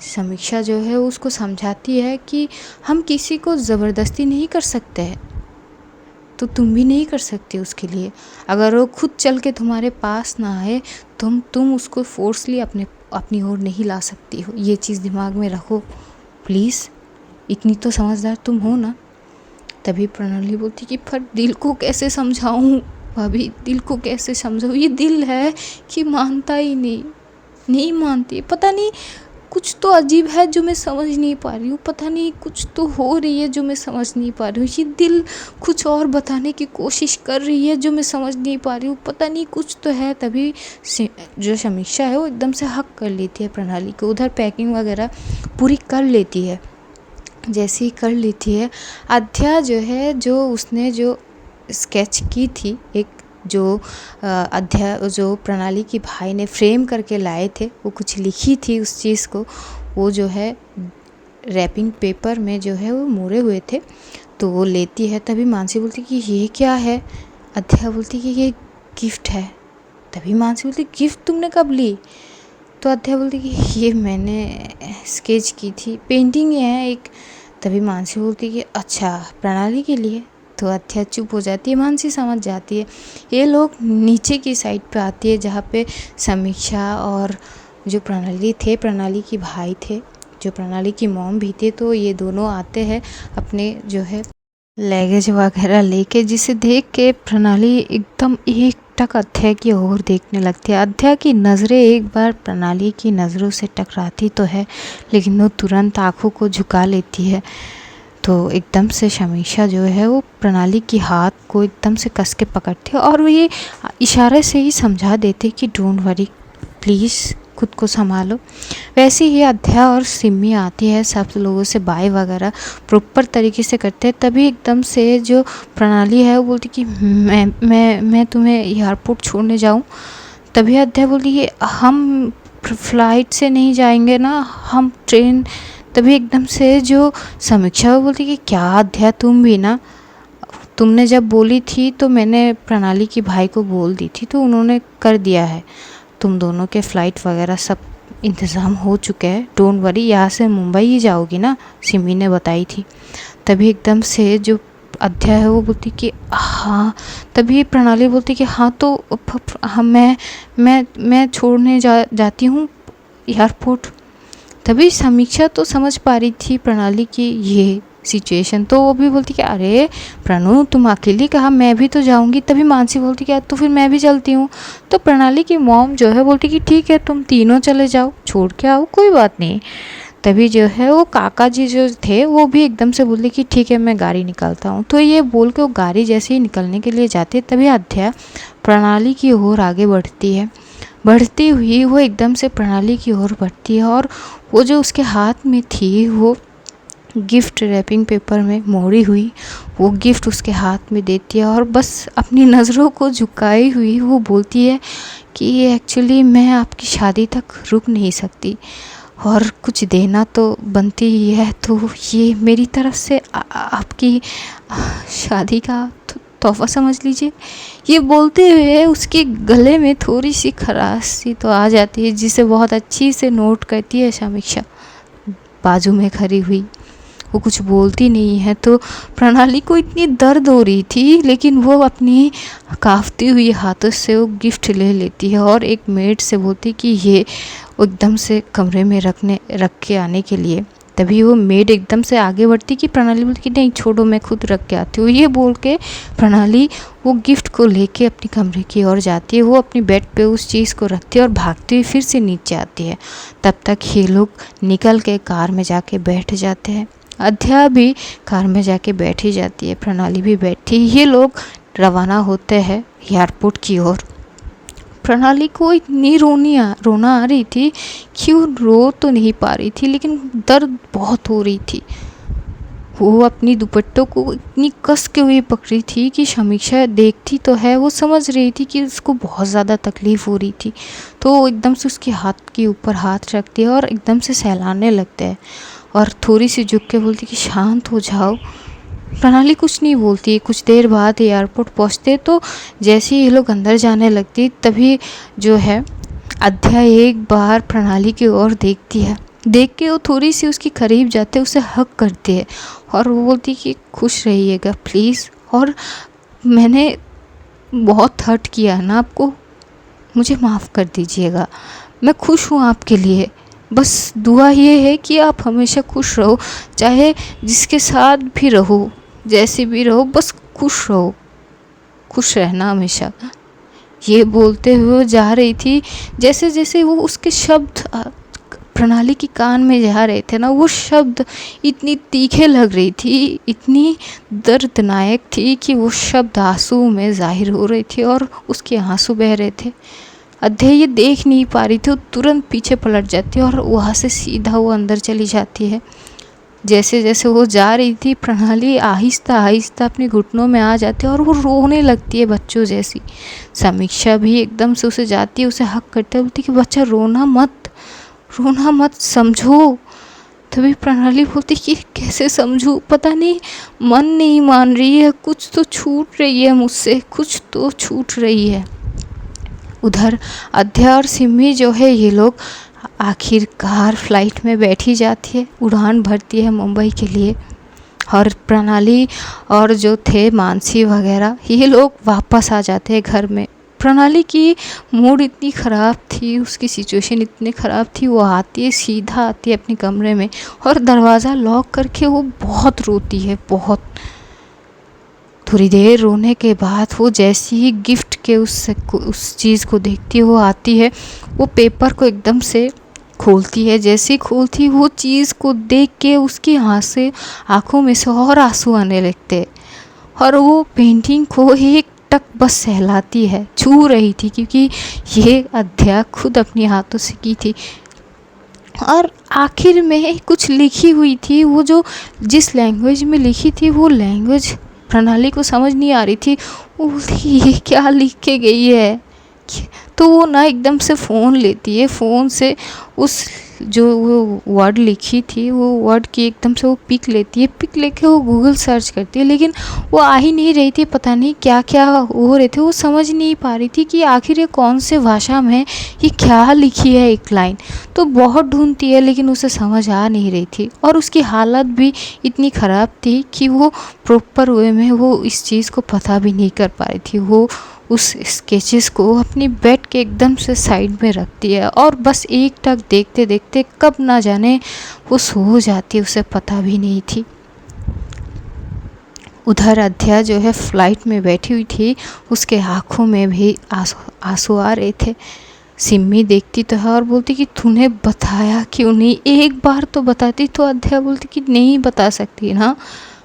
समीक्षा जो है उसको समझाती है कि हम किसी को ज़बरदस्ती नहीं कर सकते हैं, तो तुम भी नहीं कर सकती उसके लिए। अगर वो खुद चल के तुम्हारे पास ना आए तो तुम उसको फोर्सली अपनी ओर नहीं ला सकती हो, ये चीज़ दिमाग में रखो प्लीज़, इतनी तो समझदार तुम हो ना। तभी प्रणाली बोलती कि पर दिल को कैसे समझाऊं भाभी, दिल को कैसे समझाऊं, ये दिल है कि मानता ही नहीं मानती, पता नहीं कुछ तो अजीब है जो मैं समझ नहीं पा रही हूँ, पता नहीं कुछ तो हो रही है जो मैं समझ नहीं पा रही हूँ, ये दिल कुछ और बताने की कोशिश कर रही है जो मैं समझ नहीं पा रही हूँ, पता नहीं कुछ तो है। तभी जो समीक्षा है वो एकदम से हक कर लेती है प्रणाली को, उधर पैकिंग वगैरह पूरी कर लेती है। जैसे ही कर लेती है, अध्या जो है, जो उसने जो स्केच की थी, एक जो जो प्रणाली की भाई ने फ्रेम करके लाए थे, वो कुछ लिखी थी उस चीज़ को, वो जो है रैपिंग पेपर में जो है वो मोड़े हुए थे, तो वो लेती है। तभी मानसी बोलती कि ये क्या है? अध्या बोलती कि ये गिफ्ट है। तभी मानसी बोलती गिफ्ट तुमने कब ली? तो अध्या बोलती कि ये मैंने स्केच की थी, पेंटिंग है एक। तभी मानसी बोलती कि अच्छा, प्रणाली के लिए? तो अध्या चुप हो जाती है, मानसी समझ जाती है। ये लोग नीचे की साइड पे आती है जहाँ पे समीक्षा और जो प्रणाली थे, प्रणाली की भाई थे, जो प्रणाली की मॉम भी थे, तो ये दोनों आते हैं अपने जो है लगेज वगैरह लेके, जिसे देख के प्रणाली एकदम एकटक अध्या की ओर देखने लगती है। अध्या की नज़रें एक बार प्रणाली की नज़रों से टकराती तो है, लेकिन वो तुरंत आंखों को झुका लेती है। तो एकदम से समीक्षा जो है वो प्रणाली की हाथ को एकदम से कस के पकड़ती है और वो ये इशारे से ही समझा देते कि डोंट वरी, प्लीज़ खुद को संभालो। वैसे ही अध्या और सिमी आती है, सब लोगों से बाय वगैरह प्रॉपर तरीके से करते हैं। तभी एकदम से जो प्रणाली है वो बोलती कि मैं तुम्हें एयरपोर्ट छोड़ने जाऊं। तभी अध्या बोलती कि हम फ्लाइट से नहीं जाएंगे ना, हम ट्रेन। तभी एकदम से जो समीक्षा वो बोलती कि क्या अध्या, तुम भी ना, तुमने जब बोली थी तो मैंने प्रणाली की भाई को बोल दी थी, तो उन्होंने कर दिया है, तुम दोनों के फ़्लाइट वगैरह सब इंतज़ाम हो चुके हैं, डोंट वरी, यहाँ से मुंबई ही जाओगी ना, सिमी ने बताई थी। तभी एकदम से जो अध्या है वो बोलती कि हाँ। तभी प्रणाली बोलती कि हाँ तो हाँ, मैं छोड़ने जाती हूँ एयरपोर्ट। तभी समीक्षा तो समझ पा रही थी प्रणाली की ये सिचुएशन, तो वो भी बोलती कि अरे प्रणु, तुम अकेली कहा, मैं भी तो जाऊंगी। तभी मानसी बोलती कि तो फिर मैं भी चलती हूँ। तो प्रणाली की मॉम जो है बोलती कि ठीक है, तुम तीनों चले जाओ, छोड़ के आओ, कोई बात नहीं। तभी जो है वो काका जी जो थे वो भी एकदम से बोले कि ठीक है, मैं गाड़ी निकालता हूँ। तो ये बोल के वो गाड़ी जैसे ही निकलने के लिए जाती है, तभी अध्या प्रणाली की ओर आगे बढ़ती है। बढ़ती हुई वो एकदम से प्रणाली की ओर बढ़ती है और वो जो उसके हाथ में थी वो गिफ्ट रैपिंग पेपर में मोड़ी हुई वो गिफ्ट उसके हाथ में देती है और बस अपनी नज़रों को झुकाई हुई वो बोलती है कि एक्चुअली मैं आपकी शादी तक रुक नहीं सकती और कुछ देना तो बनती ही है, तो ये मेरी तरफ से आपकी शादी का तोहफा समझ लीजिए। ये बोलते हुए उसके गले में थोड़ी सी खराश सी तो आ जाती है, जिसे बहुत अच्छी से नोट करती है समीक्षा बाजू में खड़ी हुई। वो कुछ बोलती नहीं है। तो प्रणाली को इतनी दर्द हो रही थी, लेकिन वो अपनी कांपती हुई हाथों से वो गिफ्ट ले लेती है और एक मेड से बोलती कि ये एकदम से कमरे में रख के आने के लिए। तभी वो मेड एकदम से आगे बढ़ती कि प्रणाली बोलती कि नहीं छोड़ो, मैं खुद रख के आती हूँ। ये बोल के प्रणाली वो गिफ्ट को लेके अपने कमरे की ओर जाती है। वो अपनी बेड पे उस चीज़ को रखती है और भागती हुई फिर से नीचे आती है। तब तक ये लोग निकल के कार में जाके बैठ जाते हैं। अध्या भी कार में जाके बैठी जाती है, प्रणाली भी बैठी। ये लोग रवाना होते हैं एयरपोर्ट की ओर। प्रणाली को इतनी रोना आ रही थी, क्यों रो तो नहीं पा रही थी, लेकिन दर्द बहुत हो रही थी। वो अपनी दुपट्टों को इतनी कस के हुए पकड़ी थी कि समीक्षा देखती तो है, वो समझ रही थी कि उसको बहुत ज़्यादा तकलीफ़ हो रही थी। तो वो एकदम से उसके हाथ के ऊपर हाथ रखती है और एकदम से सहलाने लगते हैं और थोड़ी सी झुक के बोलती कि शांत हो जाओ। प्रणाली कुछ नहीं बोलती। कुछ देर बाद एयरपोर्ट पहुंचते तो जैसे ही ये लोग अंदर जाने लगती, तभी जो है अध्या एक बार प्रणाली की ओर देखती है। देख के वो थोड़ी सी उसकी करीब जाते, उसे हक करती है और वो बोलती कि खुश रहिएगा प्लीज़, और मैंने बहुत हर्ट किया है ना आपको, मुझे माफ़ कर दीजिएगा। मैं खुश हूँ आपके लिए, बस दुआ ये है कि आप हमेशा खुश रहो, चाहे जिसके साथ भी रहो, जैसे भी रहो, बस खुश रहो, खुश रहना हमेशा। ये बोलते हुए वो जा रही थी। जैसे जैसे वो उसके शब्द प्रणाली की कान में जा रहे थे ना, वो शब्द इतनी तीखे लग रही थी, इतनी दर्दनायक थी कि वो शब्द आंसू में ज़ाहिर हो रहे थे और उसके आंसू बह रहे थे। अध्या ये देख नहीं पा रही थी, वो तुरंत पीछे पलट जाती है और वहाँ से सीधा वो अंदर चली जाती है। जैसे जैसे वो जा रही थी, प्रणाली आहिस्ता आहिस्ता अपने घुटनों में आ जाती है और वो रोने लगती है बच्चों जैसी। समीक्षा भी एकदम से उसे जाती है, उसे हक करते बोलती कि बच्चा रोना मत, समझो। तभी प्रणाली बोलती कि कैसे समझूं, पता नहीं मन नहीं मान रही है, कुछ तो छूट रही है मुझसे, कुछ तो छूट रही है। उधर अध्या और सिम्मी जो है, ये लोग आखिरकार फ्लाइट में बैठी जाती है, उड़ान भरती है मुंबई के लिए। और प्रणाली और जो थे मानसी वगैरह, ये लोग वापस आ जाते हैं घर में। प्रणाली की मूड इतनी ख़राब थी, उसकी सिचुएशन इतनी ख़राब थी, वो आती है, सीधा आती है अपने कमरे में और दरवाज़ा लॉक करके वो बहुत रोती है, बहुत। थोड़ी देर रोने के बाद वो जैसी ही गिफ्ट के उस चीज़ को देखती है, वो आती है, वो पेपर को एकदम से खोलती है। जैसे ही खोलती, वो चीज़ को देख के उसकी आँखों में से और आंसू आने लगते हैं और वो पेंटिंग को एक टक बस सहलाती है, छू रही थी, क्योंकि ये अध्या खुद अपने हाथों से की थी। और आखिर में कुछ लिखी हुई थी, वो जो जिस लैंग्वेज में लिखी थी, वो लैंग्वेज प्रणाली को समझ नहीं आ रही थी। वो बोलती ये क्या लिख के गई है। तो वो ना एकदम से फ़ोन लेती है, फ़ोन से उस जो वो वर्ड लिखी थी, वो वर्ड की एकदम से वो पिक लेती है, पिक लेके वो गूगल सर्च करती है, लेकिन वो आ ही नहीं रही थी। पता नहीं क्या क्या हो रहे थे, वो समझ नहीं पा रही थी कि आखिर ये कौन से भाषा में ये क्या लिखी है एक लाइन। तो बहुत ढूंढती है, लेकिन उसे समझ आ नहीं रही थी और उसकी हालत भी इतनी ख़राब थी कि वो प्रॉपर वे में वो इस चीज़ को पता भी नहीं कर पा रही थी। वो उस स्केचेस को अपनी बेड के एकदम से साइड में रखती है और बस एक टक देखते देखते कब ना जाने वो सो जाती, उसे पता भी नहीं थी। उधर अध्या जो है फ्लाइट में बैठी हुई थी, उसके आँखों में भी आंसू आ रहे थे। सिम्मी देखती तो है और बोलती कि तूने बताया क्यों नहीं, एक बार तो बताती। तो अध्या बोलती कि नहीं बता सकती ना,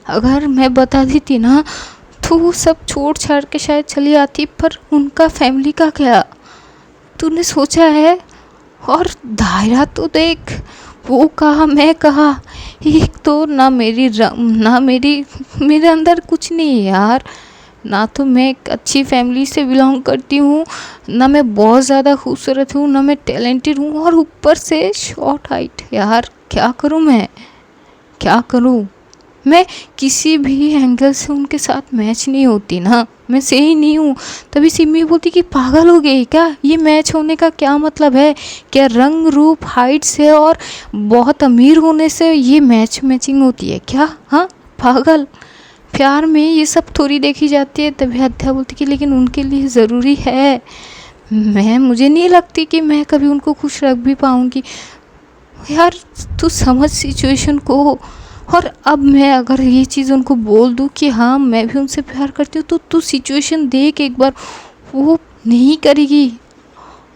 अगर मैं बता देती ना तो वो सब छोड़ छाड़ के शायद चली आती, पर उनका फैमिली का क्या तूने सोचा है। और दायरा तो देख, वो कहा मैं कहा, एक तो ना मेरे अंदर कुछ नहीं है यार, ना तो मैं एक अच्छी फैमिली से बिलोंग करती हूँ, ना मैं बहुत ज़्यादा खूबसूरत हूँ, ना मैं टैलेंटेड हूँ, और ऊपर से शॉर्ट हाइट। यार क्या करूँ मैं किसी भी एंगल से उनके साथ मैच नहीं होती ना, मैं सही नहीं हूँ। तभी सिम्मी बोलती कि पागल हो गई क्या, ये मैच होने का क्या मतलब है, क्या रंग रूप हाइट से और बहुत अमीर होने से ये मैचिंग होती है क्या। हाँ पागल, प्यार में ये सब थोड़ी देखी जाती है। तभी अध्या बोलती कि लेकिन उनके लिए ज़रूरी है, मुझे नहीं लगती कि मैं कभी उनको खुश रख भी पाऊँगी। यार तू समझ सिचुएशन को। और अब मैं अगर ये चीज़ उनको बोल दूँ कि हाँ मैं भी उनसे प्यार करती हूँ, तो तू सिचुएशन देख एक बार, वो नहीं करेगी।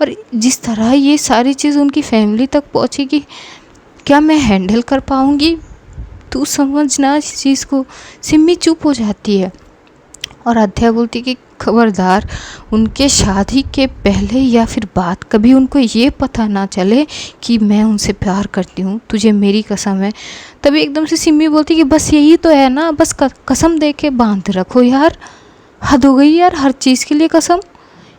और जिस तरह ये सारी चीज़ उनकी फैमिली तक पहुँचेगी, क्या मैं हैंडल कर पाऊँगी। तू समझना इस चीज़ को। सिम्मी चुप हो जाती है और अध्या बोलती कि खबरदार उनके शादी के पहले या फिर बाद कभी उनको ये पता ना चले कि मैं उनसे प्यार करती हूँ, तुझे मेरी कसम है। तभी एकदम से सिम्मी बोलती कि बस यही तो है ना, बस कसम दे के बांध रखो यार, हद हो गई यार, हर चीज़ के लिए कसम,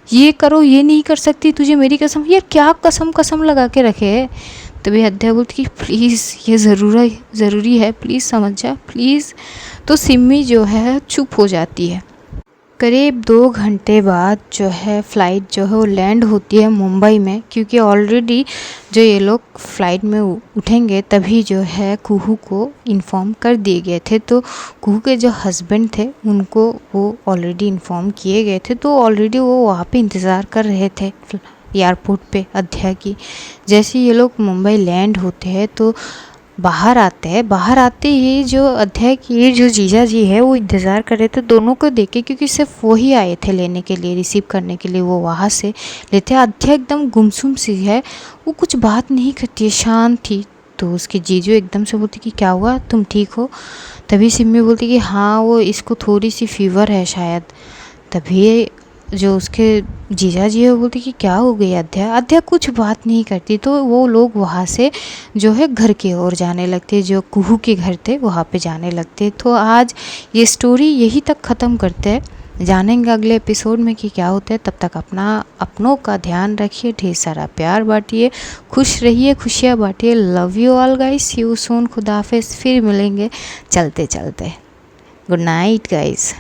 ये करो ये नहीं कर सकती, तुझे मेरी कसम। यार क्या कसम लगा के रखे है। तभी अध्या बोलती कि प्लीज़ ये ज़रूरी है, प्लीज़ समझ जा प्लीज़। तो सिम्मी जो है चुप हो जाती है। करीब 2 घंटे बाद जो है फ़्लाइट जो है वो लैंड होती है मुंबई में, क्योंकि ऑलरेडी जो ये लोग फ़्लाइट में उठेंगे तभी जो है कुहू को इन्फॉर्म कर दिए गए थे। तो कुहू के जो हस्बैंड थे उनको वो ऑलरेडी इन्फॉर्म किए गए थे, तो ऑलरेडी वो वहाँ पे इंतज़ार कर रहे थे एयरपोर्ट पे अध्या की। जैसे ये लोग मुंबई लैंड होते हैं तो बाहर आते हैं। बाहर आते ही जो अध्यय की जो जीजा जी है वो इंतज़ार कर रहे थे दोनों को देख के, क्योंकि सिर्फ वो ही आए थे लेने के लिए, रिसीव करने के लिए वो वहाँ से लेते। अध्यय एकदम गुमसुम सी है, वो कुछ बात नहीं करती है, शांत थी। तो उसके जीजू एकदम से बोलती कि क्या हुआ, तुम ठीक हो? तभी सिम्मी बोलती कि हाँ वो इसको थोड़ी सी फीवर है शायद। तभी जो उसके जीजा जी है वो बोलती कि क्या हो गई अध्या। अध्या कुछ बात नहीं करती। तो वो लोग वहाँ से जो है घर की ओर जाने लगते, जो कुहू के घर थे वहाँ पे जाने लगते। तो आज ये स्टोरी यही तक ख़त्म करते हैं। जानेंगे अगले एपिसोड में कि क्या होता है। तब तक अपनों का ध्यान रखिए, ढेर सारा प्यार बांटिए, खुश रहिए, खुशियाँ बांटिए। Love you all guys, see you soon, खुदा हाफिज़। फिर मिलेंगे चलते चलते। Good night guys.